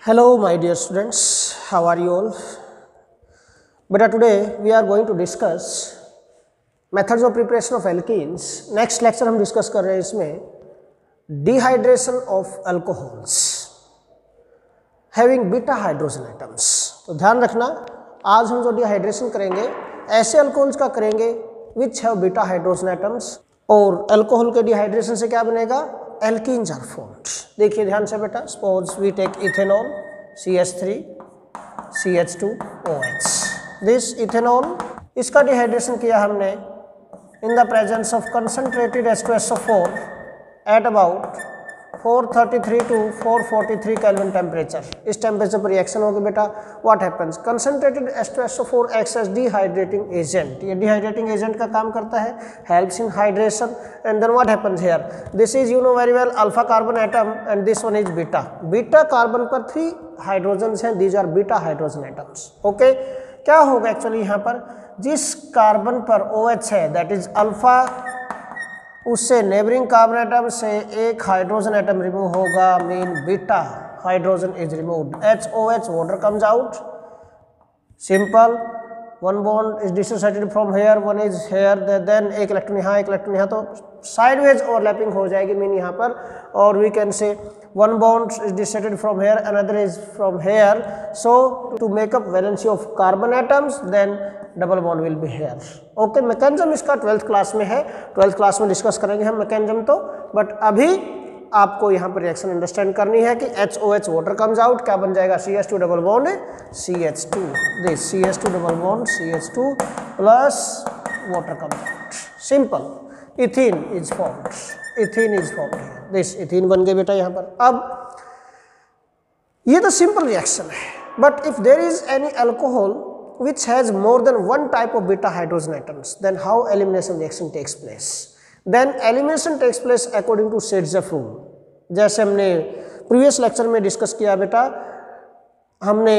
Hello my dear students, how are you all? But today we are going to discuss methods of preparation of alkenes. Next lecture हम discuss कर रहे हैं इसमें dehydration of alcohols having beta hydrogen atoms. तो ध्यान रखना, आज हम जो डिहाइड्रेशन करेंगे ऐसे अल्कोहल्स का करेंगे which have beta hydrogen atoms, और अल्कोहल के डिहाइड्रेशन से क्या बनेगा, एल्कीन्स आर फॉर्म्ड. देखिए ध्यान से बेटा, suppose we take ethanol CH3 CH2OH. This ethanol, इसका डिहाइड्रेशन किया हमने in the presence of concentrated H2SO4 at about 433 to 443 kelvin temperature. इस टेम्परेचर पर रिएक्शन होगी बेटा. What happens, concentrated H2SO4 acts as dehydrating agent. ये डिहाइड्रेटिंग एजेंट का काम करता है, helps in hydration. And then what happens here, this is you know very well alpha carbon atom and this one is beta. Beta carbon पर 3 hydrogen हैं, these are beta hydrogen atoms. Okay, क्या होगा actually यहाँ पर, जिस carbon पर OH है that is alpha, उससे नेबरिंग कार्बन एटम से एक हाइड्रोजन एटम रिमूव होगा, mean beta hydrogen is removed. HOH water comes out, simple. One bond is dissociated from here, one is here, then एक electron यहाँ एक electron यहाँ, तो sideways overlapping हो जाएगी मीन यहाँ पर. और we can say one bond is dissociated from here, another is from here. So to make up valency of carbon atoms then double bond will be here. Okay, mechanism इसका 12th class में है, 12th class में discuss करेंगे हम mechanism तो. But अभी आपको यहाँ पर रिएक्शन अंडरस्टैंड करनी है कि HOH वाटर कम्स आउट, क्या बन जाएगा, CH2 double bond CH2, this CH2 double bond CH2 plus water comes out. Simple. Ethene is formed, ethene is formed, this ethene बन गए बेटा यहाँ पर. अब ये तो सिंपल रिएक्शन है. But if there is any alcohol which has more than one type of beta hydrogen atoms, then how elimination reaction takes place? Then elimination takes place according to Sirtzeff rule. जैसे हमने previous lecture में discuss किया बेटा, हमने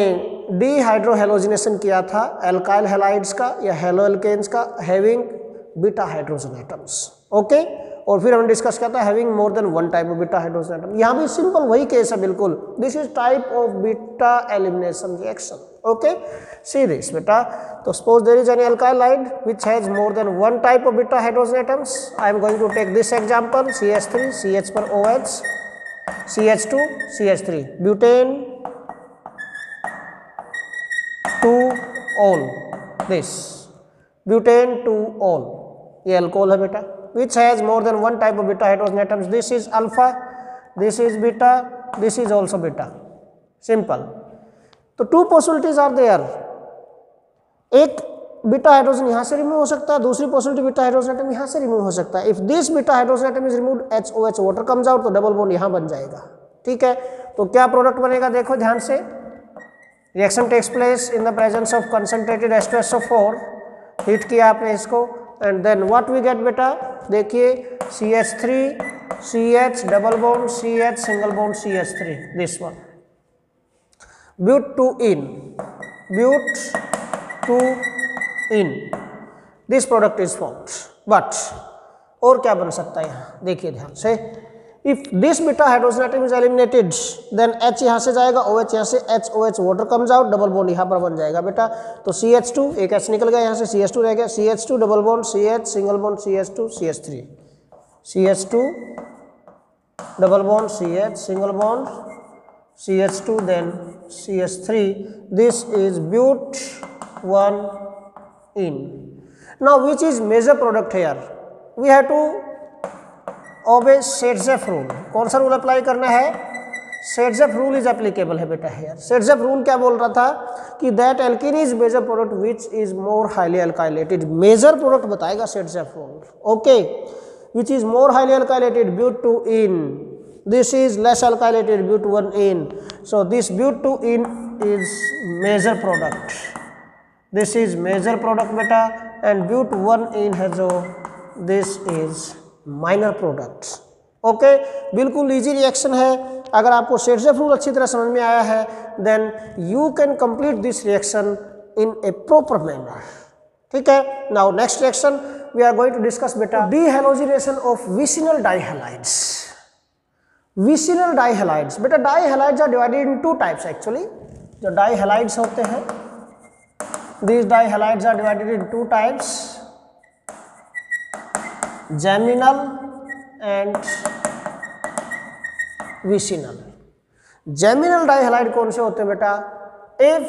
dehydrohalogenation किया था alkyl halides का या हेलोएल्केन्स का having beta hydrogen atoms. Okay, और फिर हमने डिस्कस किया था having more than one type of beta hydrogen atom. यहाँ भी सिंपल वही केस है बिल्कुल. This is type of beta elimination reaction. Okay, see this बेटा. तो suppose there is an alkyl halide which has more than one type of beta hydrogen atoms. I am going to take this example, CH3 CH पर OH, CH2 CH3, butane 2 all, this butane 2 all, ये alcohol है बेटा which has more than one type of beta hydrogen atoms. This is alpha, this is beta, this is also beta. Simple. तो 2 possibilities are there. एक beta hydrogen यहाँ से remove हो सकता है, दूसरी पॉसिबिलिटी बीटा हाइड्रोजन एटम यहाँ से रिमूव हो सकता है. If this beta hydrogen atom is removed, HOH water comes out, तो डबल बॉन्ड यहाँ बन जाएगा. ठीक है, तो क्या प्रोडक्ट बनेगा देखो ध्यान से. Reaction takes place in the presence of concentrated H2SO4. Heat किया आपने इसको, and then what we get बेटा, देखिए CH3 CH double bond CH single bond CH3, this one. But 2 ene, but 2 ene, this product is formed. But और क्या बन सकता है यहाँ, देखिए ध्यान से. If this beta hydrogen atom is eliminated, then H यहाँ से जाएगा, OH यहाँ से, HOH water comes out, double bond यहाँ पर बन जाएगा बेटा. तो CH2, एक H निकल गया यहाँ से, CH2 रह गया, CH2 double bond CH single bond CH2 CH3, CH2 double bond CH single bond CH2, then CH3. This is but 1 ene. Now which is major product here, we have to obey Sirtzeff rule. कौन सा rule apply करना है, Sirtzeff rule is applicable है बेटा hair. Sirtzeff rule क्या बोल रहा था कि that alkene is major product which is more highly alkylated. Major product बताएगा Sirtzeff rule. Okay, which is more highly alkylated, but 2 ene. This is less alkylated, but 1 ene. So this but 2 ene is major product. This is major product बेटा, and but 1 ene है जो, this is minor products. Okay, बिल्कुल easy reaction है. अगर आपको Sirtzeff rule अच्छी तरह समझ में आया है, then you can complete this reaction in a proper manner. ठीक है, now next reaction we are going to discuss बेटा, dehalogenation of vicinal dihalides. Vicinal dihalides, बेटा dihalides are divided in two types actually. जो dihalides होते हैं, these dihalides are divided in two types, geminal and vicinal। geminal dihalide कौन से होते हैं बेटा? if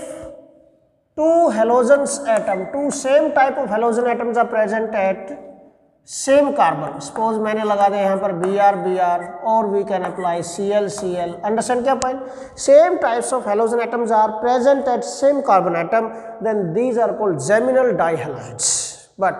two halogens atom, two same type of halogen atoms are present at same carbon, suppose मैंने लगा दिया यहाँ पर Br Br और we can apply Cl Cl, understand क्या point? Same types of halogen atoms are present at same carbon atom, then these are called geminal dihalides। But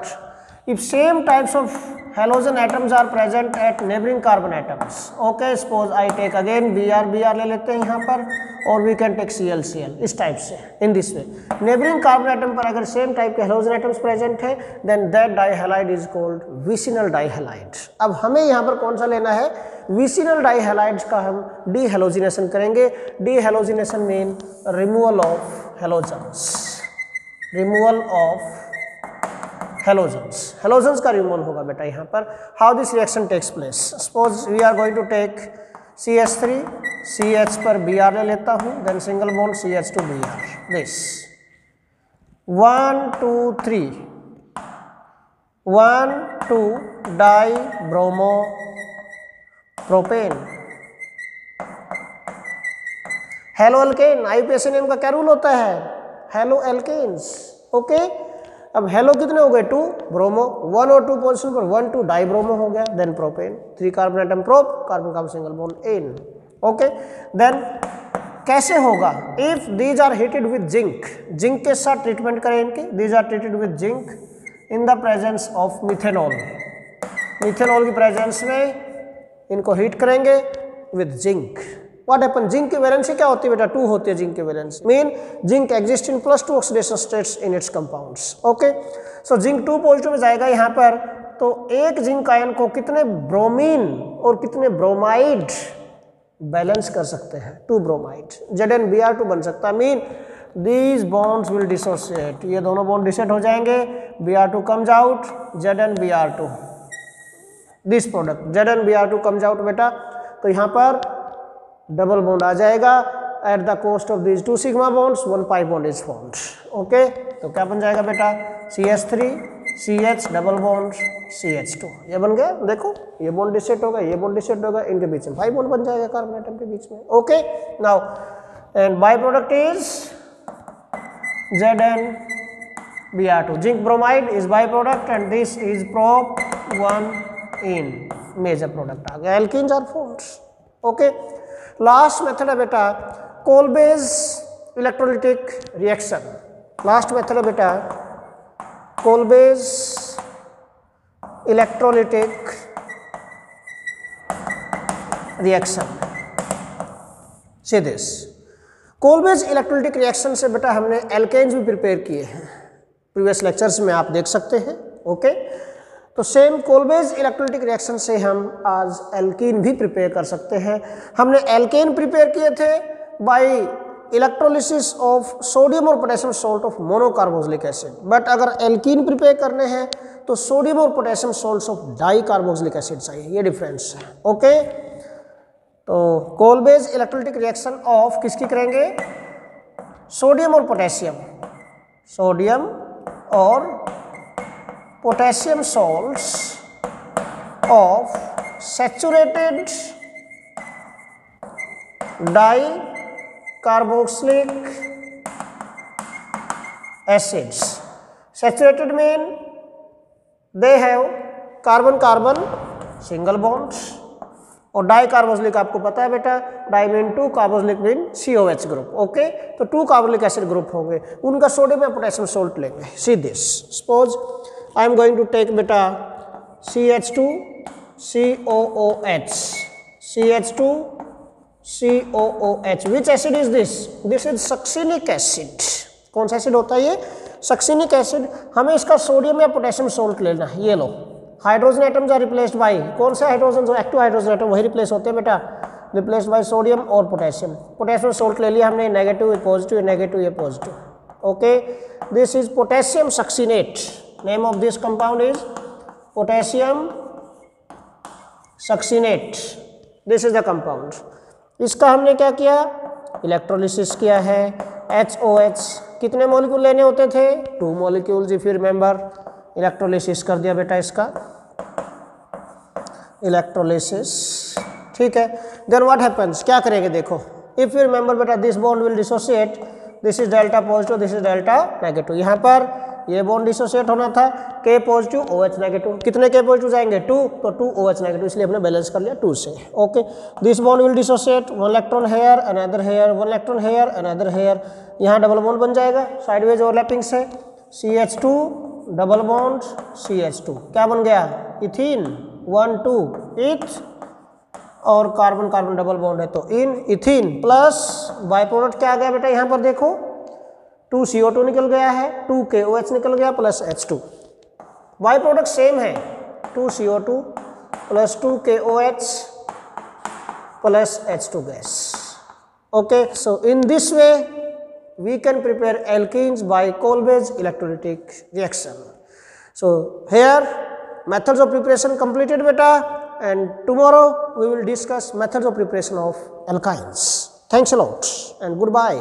if same types of halogen atoms are present at neighboring carbon atoms, okay, suppose I take again Br Br ले लेते हैं यहाँ पर और we can take Cl Cl, इस type से, in this way। neighboring carbon atom पर अगर same type के halogen atoms present है, then that dihalide is called vicinal dihalide। अब हमें यहाँ पर कौन सा लेना है? vicinal dihalides का हम dehalogenation करेंगे। dehalogenation mean removal of halogens, removal of halogens, halogens का removal होगा बेटा यहाँ पर। how this reaction takes place? suppose we are going to take CH3, CH पर Br ले लेता हूँ, then single bond CH2 Br, this 1 2 3 1 2 dibromo propane। Halo alkane, IUPAC name का क्या रूल होता है? Halo alkanes, okay. अब हेलो कितने हो गए? 2 ब्रोमो, 1 और 2 पोजीशन पर 1 2 डाइब्रोमो हो गया, then propane, 3 carbon atom prop, carbon carbon single bond ane, okay. Then कैसे होगा? If these are heated with zinc, zinc के साथ ट्रीटमेंट करें इनके, these are treated with zinc in the presence of methanol, methanol की presence में इनको heat करेंगे with zinc. What happen? Zinc की वैलेंसी क्या होती है बेटा? 2 होती है जिंक की valency. Mean zinc exist in +2 oxidation states in its compounds, okay. So zinc 2 positive में जाएगा यहाँ पर, तो एक जिंक आयन को कितने ब्रोमीन और कितने ब्रोमाइड बैलेंस कर सकते हैं? 2 ब्रोमाइड, ZnBr2 बन सकता है। Mean these bonds will dissociate, ये दोनों बॉन्ड डिसोसिएट हो जाएंगे, Br2 comes out, ZnBr2, this product ZnBr2 comes out बेटा। तो यहाँ पर डबल बॉन्ड आ जाएगा, at the cost of these 2 sigma bonds 1 pi bond is formed, okay. तो क्या बन जाएगा बेटा? CH3 CH double bond CH2, ये बन गया। देखो ये बॉन्ड डिसोसिएट होगा, ये बॉन्ड डिसोसिएट होगा, इनके बीच में 5 बॉन्ड बन जाएगा कार्बन एटम के बीच में, okay. Now and by product is ZnBr2, zinc bromide is by product and this is prop 1 ene major product आ गया, alkenes are formed, okay. Last method है बेटा Kolbe's electrolytic reaction. Last method है बेटा Kolbe's electrolytic reaction. See this, Kolbe's electrolytic reaction से बेटा हमने alkanes भी प्रिपेयर किए हैं प्रीवियस लेक्चर्स में, आप देख सकते हैं, ओके। तो सेम कोलबेज इलेक्ट्रोलिटिक रिएक्शन से हम आज एल्कीन भी प्रिपेयर कर सकते हैं। हमने एल्केन प्रिपेयर किए थे बाय इलेक्ट्रोलिसिस ऑफ सोडियम और potassium salt of monocarboxylic acid, but अगर एल्कीन प्रिपेयर करने हैं तो सोडियम और potassium salts of dicarboxylic acid चाहिए, ये डिफरेंस है, ओके। तो कोलबेज इलेक्ट्रोलिटिक रिएक्शन ऑफ किसकी करेंगे? सोडियम और पोटेशियम, सोडियम और potassium salts of saturated dicarboxylic acids। Saturated mean they have carbon carbon single bonds, और डाइकार्बोक्सिलिक आपको पता है बेटा, di mean 2, carboxylic mean COH group, okay. तो 2 कार्बोक्सिलिक एसिड ग्रुप होंगे, उनका सोडियम या पोटेशियम सॉल्ट लेंगे। See this, suppose I am going to take beta CH2 COOH, CH2 COOH, which acid is this? This is succinic acid। कौन सा acid होता है ये? Succinic acid. हमें इसका सोडियम या पोटेशियम सॉल्ट लेना है, ये लो। Hydrogen atoms are replaced by, कौन से हाइड्रोजन? जो एक्टिव हाइड्रोजन एटम वही रिप्लेस होते हैं बेटा, रिप्लेस्ड बाय सोडियम और पोटेशियम। पोटेशियम सॉल्ट ले लिया हमने, नेगेटिव ये पॉजिटिव, नेगेटिव ये positive, okay. This is potassium succinate, name of this compound is potassium succinate, this is the compound. इसका हमने क्या किया, इलेक्ट्रोलिसिस किया है। HOH कितने मॉलिक्यूल लेने होते थे, 2 molecules, if you remember. Electrolysis कर दिया बेटा इसका, इलेक्ट्रोलिसिस, ठीक है। देन व्हाट हैपेंस, क्या करेंगे देखो, इफ यू रिमेंबर बेटा this bond will dissociate, this is delta positive, this is delta negative. यहाँ पर ये बॉन्ड डिसोसिएट होना था, K पॉजिटिव OH नेगेटिव, कितने K पॉजिटिव जाएंगे 2, तो 2 OH नेगेटिव, इसलिए हमने बैलेंस कर लिया 2 से। Okay, this bond will dissociate, 1 electron here another here, 1 electron here another here, यहाँ डबल बॉन्ड बन जाएगा साइडवेज ओवरलैपिंग से, CH2 डबल बॉन्ड CH2, क्या बन गया, इथीन, 1 2 इथ, और कार्बन कार्बन डबल बॉन्ड है तो इन, इथीन प्लस बाय प्रोडक्ट क्या आ गया बेटा, यहाँ पर देखो 2 CO2 निकल गया है, 2 KOH निकल गया plus H2, by product same है, 2 CO2 plus 2 KOH plus H2 gas. Okay, so in this way we can prepare alkenes by Kolbe's electrolytic reaction. So here methods of preparation completed beta, and tomorrow we will discuss methods of preparation of alkynes. Thanks a lot and goodbye.